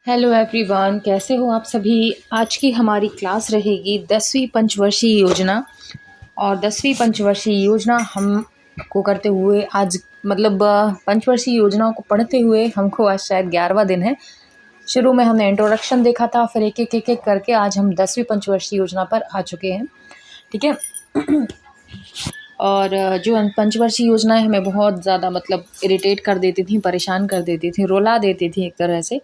Hello everyone, कैसे हो आप सभी। आज की हमारी क्लास रहेगी 10वीं पंचवर्षीय योजना। और 10वीं पंचवर्षीय योजना हमको करते हुए आज पंचवर्षीय योजनाओं को पढ़ते हुए हमको आज शायद 11वां दिन है। शुरू में हमने इंट्रोडक्शन देखा था, फिर एक एक करके आज हम 10वीं पंचवर्षीय योजना पर आ चुके हैं। ठीक है। और जो पंचवर्षीय योजनाएं हमें बहुत ज़्यादा इरिटेट कर देती थी, परेशान कर देती थी, रुला देती थी एक तरह से,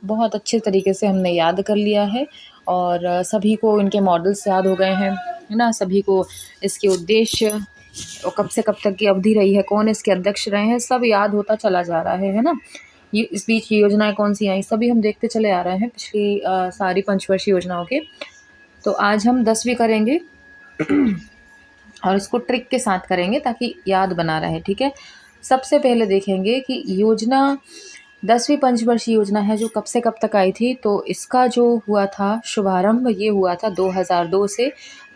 बहुत अच्छे तरीके से हमने याद कर लिया है। और सभी को इनके मॉडल्स याद हो गए हैं, है ना। सभी को इसके उद्देश्य और कब से कब तक की अवधि रही है, कौन इसके अध्यक्ष रहे हैं, सब याद होता चला जा रहा है ना। ये इस बीच ये योजनाएं कौन सी आई, सभी हम देखते चले आ रहे हैं पिछली सारी पंचवर्षीय योजनाओं के। तो आज हम 10वीं करेंगे और इसको ट्रिक के साथ करेंगे ताकि याद बना रहे। ठीक है। सबसे पहले देखेंगे कि योजना 10वीं पंचवर्षीय योजना है जो कब से कब तक आई थी। तो इसका जो हुआ था शुभारंभ, ये हुआ था 2002 से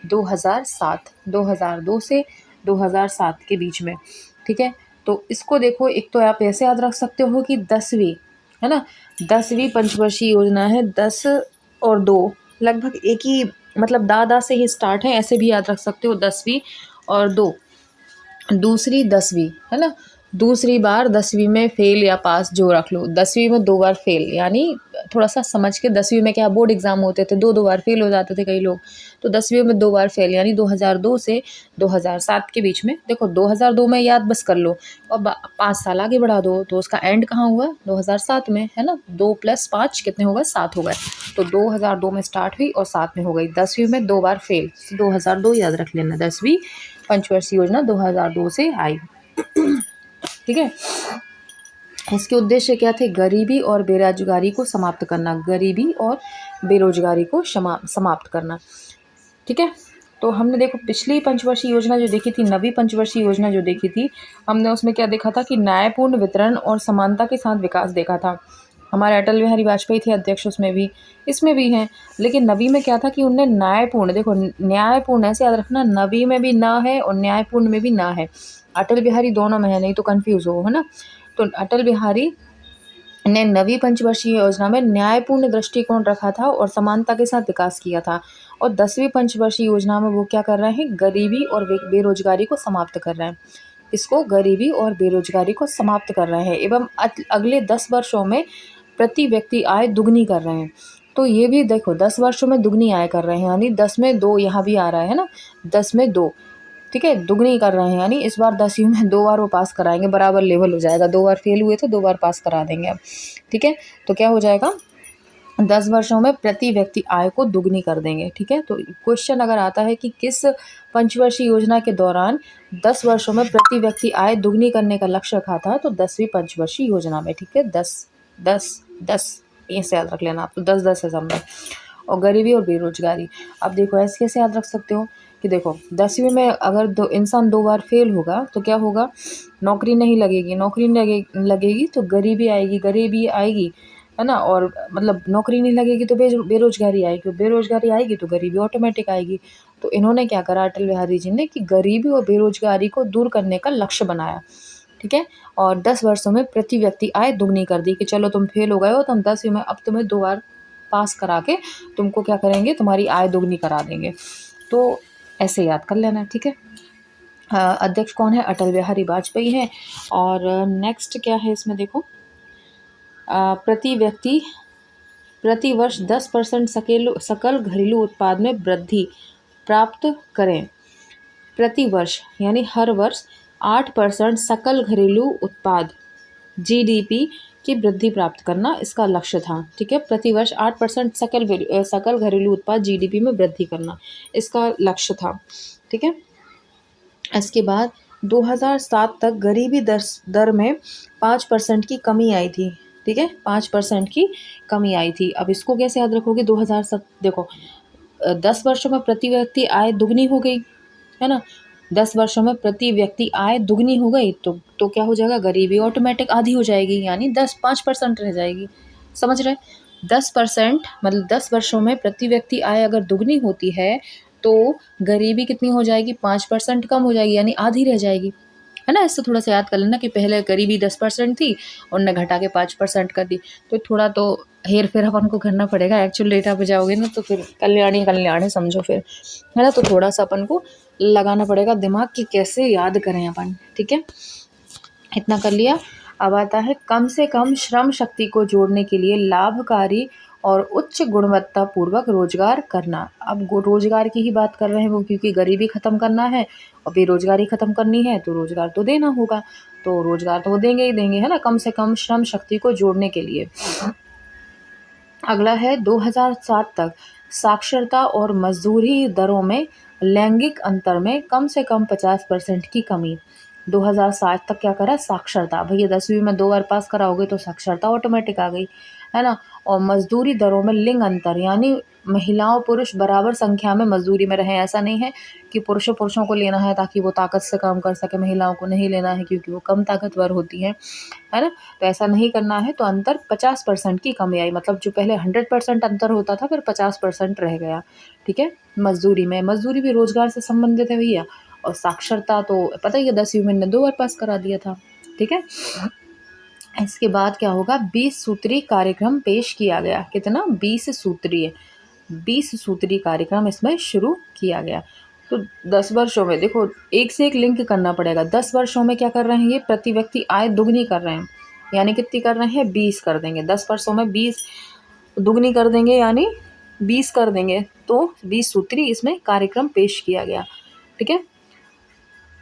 2007, 2002 से 2007 के बीच में। ठीक है। तो इसको देखो, एक तो आप ऐसे याद रख सकते हो कि 10वीं, है ना, 10वीं पंचवर्षीय योजना है। 10 और 2 लगभग एक ही, दा से ही स्टार्ट है, ऐसे भी याद रख सकते हो। 10वीं और 2 दूसरी 10वीं, है ना। दूसरी बार 10वीं में फेल या पास जो रख लो, 10वीं में 2 बार फेल, यानी थोड़ा सा समझ के। 10वीं में क्या बोर्ड एग्जाम होते थे, 2 बार फेल हो जाते थे कई लोग। तो 10वीं में 2 बार फेल, यानी 2002 से 2007 के बीच में। देखो 2002 में याद बस कर लो और 5 साल आगे बढ़ा दो, तो उसका एंड कहाँ हुआ, 2007 में, है ना। 2 + 5 कितने हो गए, 7 हो गए। तो 2002 में स्टार्ट हुई और 7 में हो गई। 10वीं में 2 बार फेल, 2002 याद रख लेना। 10वीं पंचवर्षीय योजना 2002 से आई। ठीक है। इसके उद्देश्य क्या थे, गरीबी और बेरोजगारी को समाप्त करना, गरीबी और बेरोजगारी को समाप्त करना। ठीक है। तो हमने देखो पिछली पंचवर्षीय योजना जो देखी थी, 9वीं पंचवर्षीय योजना जो देखी थी, हमने उसमें क्या देखा था कि न्यायपूर्ण वितरण और समानता के साथ विकास देखा था। हमारे अटल बिहारी वाजपेयी थे अध्यक्ष, उसमें भी, इसमें भी हैं। लेकिन 9वीं में क्या था कि उनने न्यायपूर्ण, देखो न्यायपूर्ण ऐसे याद रखना, 9वीं में भी ना है और न्यायपूर्ण में भी ना है। अटल बिहारी दोनों में है, नहीं तो कंफ्यूज हो, है ना। तो अटल बिहारी ने 9वीं पंचवर्षीय योजना में न्यायपूर्ण दृष्टिकोण रखा था और समानता के साथ विकास किया था। और 10वीं पंचवर्षीय योजना में वो क्या कर रहे हैं, गरीबी और बेरोजगारी को समाप्त कर रहे हैं। इसको गरीबी और बेरोजगारी को समाप्त कर रहे हैं एवं अगले 10 वर्षों में प्रति व्यक्ति आय दुगनी कर रहे हैं। तो ये भी देखो 10 वर्षों में दुगनी आय कर रहे हैं, यानी 10 में 2 यहाँ भी आ रहा है ना, 10 में 2। ठीक है, दुगनी कर रहे हैं, यानी इस बार 10वीं में 2 बार वो पास कराएंगे, बराबर लेवल हो जाएगा। 2 बार फेल हुए तो 2 बार पास करा देंगे अब। ठीक है। तो क्या हो जाएगा, 10 वर्षों में प्रति व्यक्ति आय को दुगनी कर देंगे। ठीक है। तो क्वेश्चन अगर आता है कि किस पंचवर्षीय योजना के दौरान 10 वर्षों में प्रति व्यक्ति आय दुगनी करने का लक्ष्य रखा था, तो 10वीं पंचवर्षीय योजना में। ठीक है। 10 10 10 ऐसे याद रख लेना आप, तो 10 10 है सब में। और गरीबी और बेरोजगारी, अब देखो ऐसे कैसे याद रख सकते हो कि देखो 10वीं में अगर इंसान 2 बार फेल होगा तो क्या होगा, नौकरी नहीं लगेगी, नौकरी नहीं लगेगी तो गरीबी आएगी, गरीबी आएगी, है ना। और नौकरी नहीं लगेगी तो बेरोजगारी आएगी, बेरोजगारी आएगी तो गरीबी ऑटोमेटिक आएगी। तो इन्होंने क्या करा अटल बिहारी जी ने कि गरीबी और बेरोजगारी को दूर करने का लक्ष्य बनाया। ठीक है। और 10 वर्षों में प्रति व्यक्ति आय दुगनी कर दी कि चलो तुम फेल हो गए हो तो हम 10वीं में अब तुम्हें 2 बार पास करा के तुमको क्या करेंगे, तुम्हारी आय दुगनी करा देंगे। तो ऐसे याद कर लेना। ठीक है। अध्यक्ष कौन है, अटल बिहारी वाजपेयी हैं। और नेक्स्ट क्या है इसमें देखो, प्रति वर्ष 10% सकल घरेलू उत्पाद में वृद्धि प्राप्त करें। प्रति वर्ष यानी हर वर्ष 8% सकल घरेलू उत्पाद GDP की वृद्धि प्राप्त करना इसका लक्ष्य था। ठीक है। प्रति वर्ष 8% सकल घरेलू उत्पाद GDP में वृद्धि करना इसका लक्ष्य था। ठीक है। इसके बाद 2007 तक गरीबी दर में 5% की कमी आई थी। ठीक है, 5% की कमी आई थी। अब इसको कैसे याद रखोगे, 2007 देखो 10 वर्षों में प्रति व्यक्ति आय दुगनी हो गई, है ना। 10 वर्षों में प्रति व्यक्ति आय दुगनी हो गई तो क्या हो जाएगा, गरीबी ऑटोमेटिक आधी हो जाएगी, यानी 5% रह जाएगी। समझ रहे, 10% 10 वर्षों में प्रति व्यक्ति आय अगर दुगनी होती है तो गरीबी कितनी हो जाएगी, 5% कम हो जाएगी, यानी आधी रह जाएगी, है ना। इससे थोड़ा सा याद कर लेना कि पहले गरीबी 10% थी, उनने घटा के 5% कर दी। तो थोड़ा तो हेर फेर अपन को करना पड़ेगा। एक्चुअल डेटा पे जाओगे ना तो फिर कल्याणी कल्याणी समझो फिर, है ना। तो थोड़ा सा अपन को लगाना पड़ेगा दिमाग कि कैसे याद करें अपन, ठीक है। इतना कर लिया। अब आता है कम से कम श्रम शक्ति को जोड़ने के लिए लाभकारी और उच्च गुणवत्ता पूर्वक रोजगार करना। अब रोजगार की ही बात कर रहे हैं वो, क्योंकि गरीबी ख़त्म करना है और बेरोजगारी ख़त्म करनी है तो रोजगार तो देना होगा। तो रोजगार तो वो देंगे ही देंगे, है ना, कम से कम श्रम शक्ति को जोड़ने के लिए। अगला है 2007 तक साक्षरता और मजदूरी दरों में लैंगिक अंतर में कम से कम 50% की कमी। 2007 तक क्या करा, साक्षरता। भैया 10वीं में 2 बार पास कराओगे तो साक्षरता ऑटोमेटिक आ गई, है ना। और मजदूरी दरों में लिंग अंतर, यानी महिलाओं पुरुष बराबर संख्या में मजदूरी में रहें। ऐसा नहीं है कि पुरुषों को लेना है ताकि वो ताकत से काम कर सके, महिलाओं को नहीं लेना है क्योंकि वो कम ताकतवर होती हैं, है ना। तो ऐसा नहीं करना है। तो अंतर 50% की कमी आई, मतलब जो पहले 100% अंतर होता था फिर 50% रह गया, ठीक है। मजदूरी में, मजदूरी भी रोजगार से संबंधित है भैया। और साक्षरता तो पता ही है 10वीं में ने 2 बार पास करा दिया था, ठीक है। इसके बाद क्या होगा, 20 सूत्री कार्यक्रम पेश किया गया। कितना, 20 सूत्रीय, 20 सूत्री कार्यक्रम इसमें शुरू किया गया। तो 10 वर्षों में देखो एक से एक लिंक करना पड़ेगा। 10 वर्षों में क्या कर रहे हैं, ये प्रति व्यक्ति आय दुगनी कर रहे हैं, यानी कितनी कर रहे हैं, 20 कर देंगे। 10 वर्षों में 20 दुगनी कर देंगे यानी 20 कर देंगे। तो 20 सूत्री इसमें कार्यक्रम पेश किया गया, ठीक है।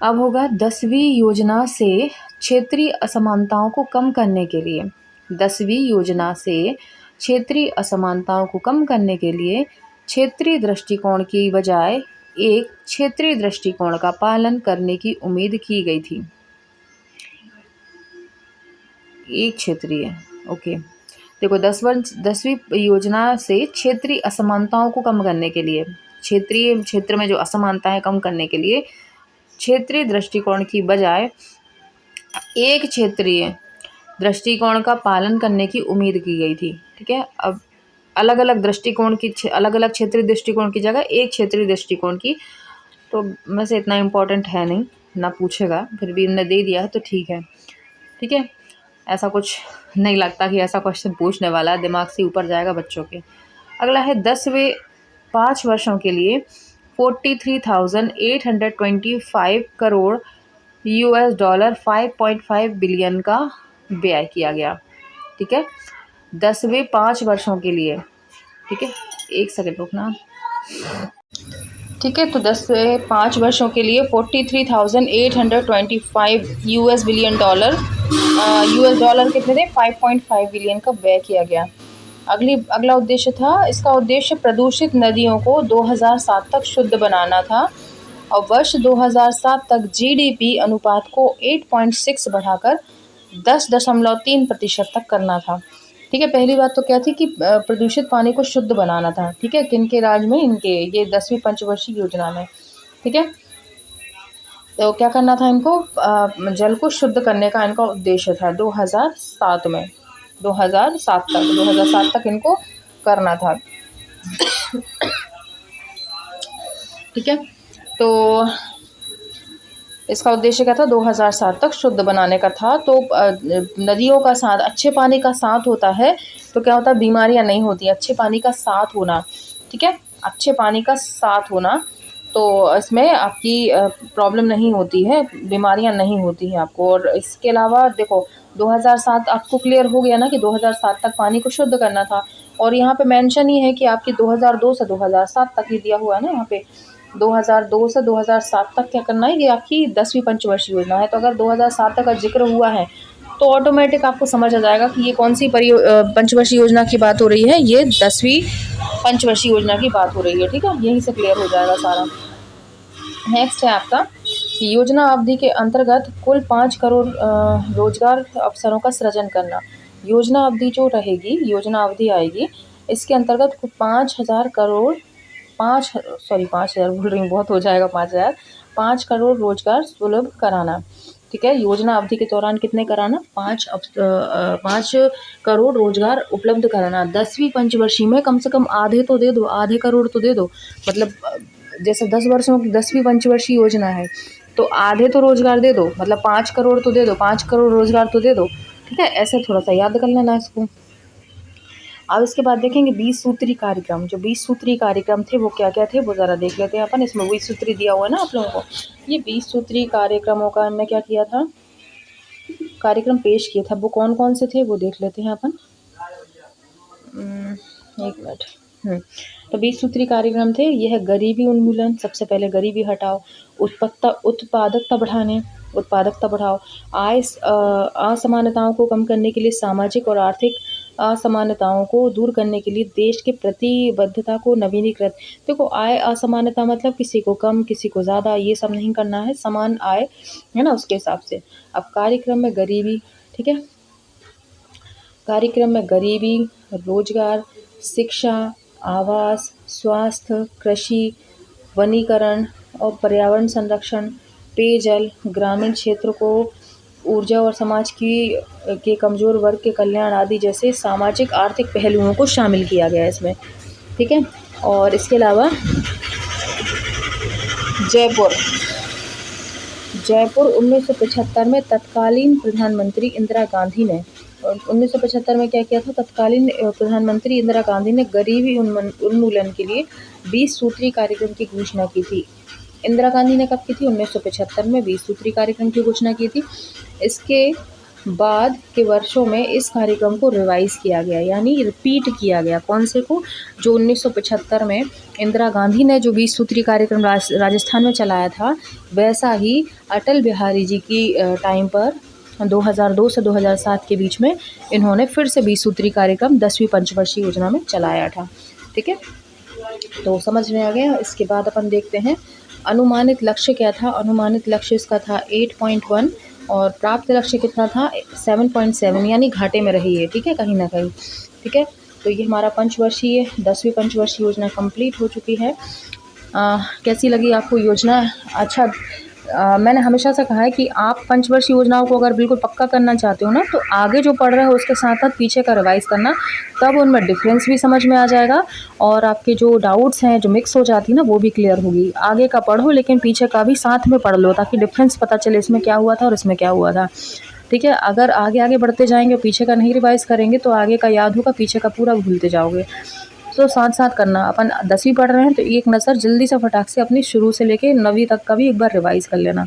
अब होगा 10वीं योजना से क्षेत्रीय असमानताओं को कम करने के लिए। 10वीं योजना से क्षेत्रीय असमानताओं को कम करने के लिए क्षेत्रीय दृष्टिकोण की बजाय एक क्षेत्रीय दृष्टिकोण का पालन करने की उम्मीद की गई थी। एक क्षेत्रीय, ओके। देखो 10वीं योजना से क्षेत्रीय असमानताओं को कम करने के लिए, क्षेत्रीय क्षेत्र में जो असमानता है कम करने के लिए क्षेत्रीय दृष्टिकोण की बजाय एक क्षेत्रीय दृष्टिकोण का पालन करने की उम्मीद की गई थी, ठीक है। अब अलग अलग दृष्टिकोण की, अलग अलग क्षेत्रीय दृष्टिकोण की जगह एक क्षेत्रीय दृष्टिकोण की। तो वैसे इतना इम्पोर्टेंट है नहीं, ना पूछेगा, फिर भी इन्होंने दे दिया है तो ठीक है, ठीक है। ऐसा कुछ नहीं लगता कि ऐसा क्वेश्चन पूछने वाला है, दिमाग से ऊपर जाएगा बच्चों के। अगला है 10वें 5 वर्षों के लिए 43,825 करोड़ $, 5.5 बिलियन का व्यय किया गया, ठीक है। 10वें 5 वर्षों के लिए, ठीक है। एक सेकंड रुकना, ठीक है। तो 10वें 5 वर्षों के लिए 43,825 बिलियन डॉलर, $, कितने थे, 5.5 बिलियन का व्यय किया गया। अगला उद्देश्य था, इसका उद्देश्य प्रदूषित नदियों को 2007 तक शुद्ध बनाना था और वर्ष 2007 तक जीडीपी अनुपात को 8.6 बढ़ाकर 10.3% तक करना था, ठीक है। पहली बात तो क्या थी कि प्रदूषित पानी को शुद्ध बनाना था, ठीक है। किनके राज में, इनके, ये 10वीं पंचवर्षीय योजना में, ठीक है। तो क्या करना था इनको, जल को शुद्ध करने का इनका उद्देश्य था 2007 में, 2007 तक इनको करना था, ठीक है। तो इसका उद्देश्य क्या था, 2007 तक शुद्ध बनाने का था। तो नदियों का साथ, अच्छे पानी का साथ होता है तो क्या होता है, बीमारियां नहीं होती। अच्छे पानी का साथ होना, ठीक है, अच्छे पानी का साथ होना, तो इसमें आपकी प्रॉब्लम नहीं होती है, बीमारियां नहीं होती हैं आपको। और इसके अलावा देखो 2007 आपको क्लियर हो गया ना कि 2007 तक पानी को शुद्ध करना था। और यहाँ पे मेंशन ही है कि आपकी 2002 से 2007 तक ही दिया हुआ है ना, यहाँ पे 2002 से 2007 तक क्या करना है, ये आपकी 10वीं पंचवर्षीय योजना है। तो अगर 2007 तक का जिक्र हुआ है तो ऑटोमेटिक आपको समझ आ जाएगा कि ये कौन सी पंचवर्षीय योजना की बात हो रही है, ये 10वीं पंचवर्षीय योजना की बात हो रही है, ठीक है। यहीं से क्लियर हो जाएगा सारा। नेक्स्ट है आपका, योजना अवधि के अंतर्गत कुल 5 करोड़ रोजगार अवसरों का सृजन करना। योजना अवधि जो रहेगी, योजना अवधि आएगी, इसके अंतर्गत 5,000 करोड़, 5,000 भूल रही हूँ, बहुत हो जाएगा, 5 करोड़ रोजगार सुलभ कराना, ठीक है। योजना अवधि के दौरान कितने कराना, 5 करोड़ रोजगार उपलब्ध कराना। 10वीं पंचवर्षीय में कम से कम आधे तो दे दो, आधे करोड़ तो दे दो। मतलब जैसे 10 वर्षों की 10वीं पंचवर्षीय योजना है तो आधे तो रोजगार दे दो, मतलब 5 करोड़ तो दे दो, 5 करोड़ रोजगार तो दे दो, ठीक है। ऐसे थोड़ा सा याद कर लेना इसको। अब इसके बाद देखेंगे 20 सूत्री कार्यक्रम। जो 20 सूत्री कार्यक्रम थे वो क्या क्या थे वो ज़रा देख लेते हैं अपन। इसमें 20 सूत्री दिया हुआ है ना आप लोगों को। ये 20 सूत्री कार्यक्रमों का हमने क्या किया था, कार्यक्रम पेश किया था, वो कौन कौन से थे वो देख लेते हैं अपन। एक मिनट। तो 20 सूत्री कार्यक्रम थे। यह है गरीबी उन्मूलन, सबसे पहले गरीबी हटाओ, उत्पादकता बढ़ाओ, असमानताओं को कम करने के लिए, सामाजिक और आर्थिक असमानताओं को दूर करने के लिए देश की प्रतिबद्धता को नवीनीकृत। देखो, आय असमानता मतलब किसी को कम किसी को ज़्यादा, ये सब नहीं करना है, समान आय है ना, उसके हिसाब से। अब कार्यक्रम में गरीबी, ठीक है, कार्यक्रम में गरीबी, रोजगार, शिक्षा, आवास, स्वास्थ्य, कृषि, वनीकरण और पर्यावरण संरक्षण, पेयजल, ग्रामीण क्षेत्र को ऊर्जा और समाज के कमज़ोर वर्ग के कल्याण आदि जैसे सामाजिक आर्थिक पहलुओं को शामिल किया गया है इसमें, ठीक है। और इसके अलावा जयपुर 1975 में तत्कालीन प्रधानमंत्री इंदिरा गांधी ने, 1975 में क्या किया था, तत्कालीन प्रधानमंत्री इंदिरा गांधी ने गरीबी उन्मूलन के लिए 20 सूत्री कार्यक्रम की घोषणा की थी। इंदिरा गांधी ने कब की थी, 1975 में 20 सूत्री कार्यक्रम की घोषणा की थी। इसके बाद के वर्षों में इस कार्यक्रम को रिवाइज किया गया, यानी रिपीट किया गया। कौन से को, जो 1975 में इंदिरा गांधी ने जो 20 सूत्री कार्यक्रम राजस्थान में चलाया था, वैसा ही अटल बिहारी जी की टाइम पर 2002 से 2007 के बीच में इन्होंने फिर से 20 सूत्री कार्यक्रम 10वीं पंचवर्षीय योजना में चलाया था, ठीक है। तो समझ में आ गया। इसके बाद अपन देखते हैं अनुमानित लक्ष्य क्या था। अनुमानित लक्ष्य इसका था 8.1 और प्राप्त लक्ष्य कितना था, 7.7, यानी घाटे में रही है, ठीक है, कहीं ना कहीं, ठीक है। तो ये हमारा पंचवर्षीय 10वीं पंचवर्षीय योजना कंप्लीट हो चुकी है। कैसी लगी आपको योजना? अच्छा, मैंने हमेशा से कहा है कि आप पंचवर्षीय योजनाओं को अगर बिल्कुल पक्का करना चाहते हो ना, तो आगे जो पढ़ रहे हो उसके साथ साथ पीछे का रिवाइज़ करना, तब उनमें डिफरेंस भी समझ में आ जाएगा और आपके जो डाउट्स हैं, जो मिक्स हो जाती है ना, वो भी क्लियर होगी। आगे का पढ़ो लेकिन पीछे का भी साथ में पढ़ लो, ताकि डिफरेंस पता चले इसमें क्या हुआ था और इसमें क्या हुआ था, ठीक है। अगर आगे बढ़ते जाएंगे, पीछे का नहीं रिवाइज़ करेंगे, तो आगे का याद होगा, पीछे का पूरा भूलते जाओगे। तो साथ साथ करना। अपन 10वीं पढ़ रहे हैं तो एक नज़र जल्दी से फटाक से अपनी शुरू से लेके 9वीं तक का भी एक बार रिवाइज़ कर लेना,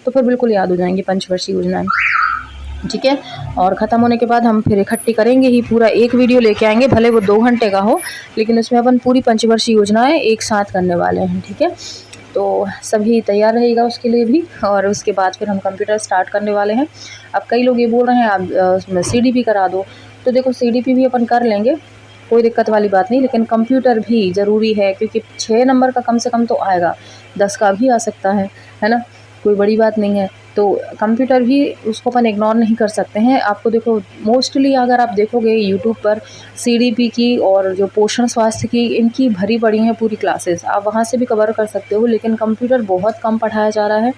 तो फिर बिल्कुल याद हो जाएंगी पंचवर्षीय योजनाएं, ठीक है। और ख़त्म होने के बाद हम फिर इकट्ठी करेंगे ही, पूरा एक वीडियो लेके आएंगे, भले वो 2 घंटे का हो, लेकिन उसमें अपन पूरी पंचवर्षीय योजनाएं एक साथ करने वाले हैं, ठीक है। तो सभी तैयार रहेगा उसके लिए भी। और उसके बाद फिर हम कंप्यूटर स्टार्ट करने वाले हैं। अब कई लोग ये बोल रहे हैं आप उसमें CDP करा दो, तो देखो CDP भी अपन कर लेंगे, कोई दिक्कत वाली बात नहीं, लेकिन कंप्यूटर भी ज़रूरी है, क्योंकि 6 नंबर का कम से कम तो आएगा, 10 का भी आ सकता है ना, कोई बड़ी बात नहीं है। तो कंप्यूटर भी, उसको अपन इग्नोर नहीं कर सकते हैं। आपको देखो, मोस्टली अगर आप देखोगे यूट्यूब पर CDP की और जो पोषण स्वास्थ्य की, इनकी भरी पड़ी हैं पूरी क्लासेस, आप वहाँ से भी कवर कर सकते हो, लेकिन कंप्यूटर बहुत कम पढ़ाया जा रहा है,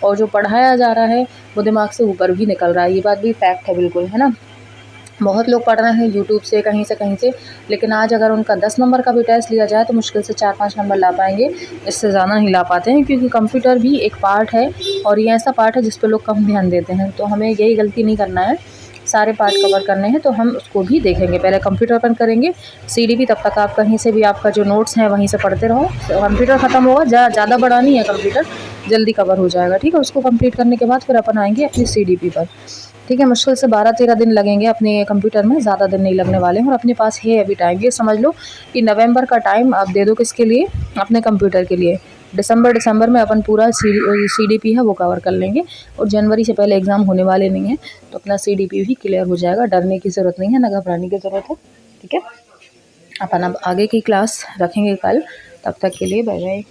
और जो पढ़ाया जा रहा है वो दिमाग से ऊपर भी निकल रहा है, ये बात भी फैक्ट है बिल्कुल, है ना। बहुत लोग पढ़ रहे हैं यूट्यूब से, कहीं से, लेकिन आज अगर उनका 10 नंबर का भी टेस्ट लिया जाए तो मुश्किल से 4-5 नंबर ला पाएंगे, इससे ज़्यादा नहीं ला पाते हैं, क्योंकि कंप्यूटर भी एक पार्ट है और ये ऐसा पार्ट है जिस पर लोग कम ध्यान देते हैं। तो हमें यही गलती नहीं करना है, सारे पार्ट कवर करने हैं, तो हम उसको भी देखेंगे। पहले कंप्यूटर पर करेंगे, CDP तब तक आप कहीं से भी आपका जो नोट्स हैं वहीं से पढ़ते रहो। कंप्यूटर ख़त्म होगा, ज़्यादा बड़ा नहीं है कंप्यूटर, जल्दी कवर हो जाएगा, ठीक है। उसको कंप्लीट करने के बाद फिर अपन आएंगे अपनी CDP पर, ठीक है। मुश्किल से 12-13 दिन लगेंगे अपने कंप्यूटर में, ज़्यादा दिन नहीं लगने वाले हैं, और अपने पास है अभी टाइम। ये समझ लो कि नवंबर का टाइम आप दे दो किसके लिए, अपने कंप्यूटर के लिए। दिसंबर में अपन पूरा CDP है वो कवर कर लेंगे, और जनवरी से पहले एग्ज़ाम होने वाले नहीं हैं, तो अपना CDP भी क्लियर हो जाएगा। डरने की ज़रूरत नहीं है, ना घबराने की ज़रूरत है, ठीक है। अपन अब आगे की क्लास रखेंगे कल, तब तक के लिए बाय बाय।